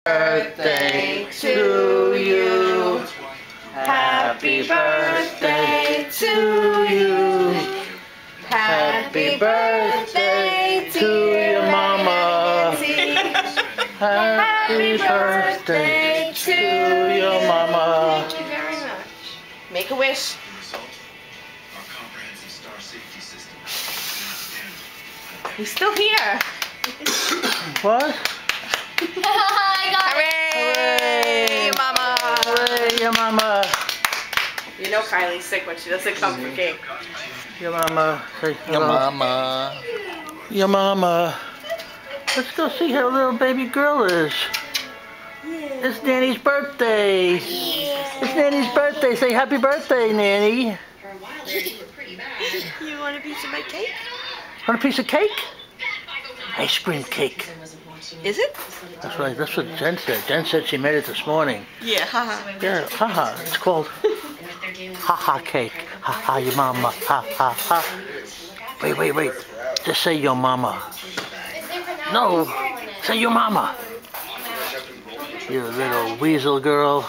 Birthday to you. Happy birthday to you. Happy birthday to your mama. Happy birthday to your mama. Thank you very much. Make a wish. He's still here. What? Hooray! Your mama. Hooray, your mama. You know Kylie's sick when she doesn't come for cake. Your mama. Say Your hello. mama. Your mama. Let's go see how little baby girl is. Yeah. It's Nanny's birthday. Yeah. It's Nanny's birthday. Say happy birthday, Nanny. You want a piece of my cake? Want a piece of cake? Ice cream cake. Is it? That's right. That's what Jen said. Jen said she made it this morning. Yeah, haha. Yeah, haha. It's called haha cake. Haha, your mama. Ha ha ha. Wait. Just say your mama. No, say your mama. You little weasel girl.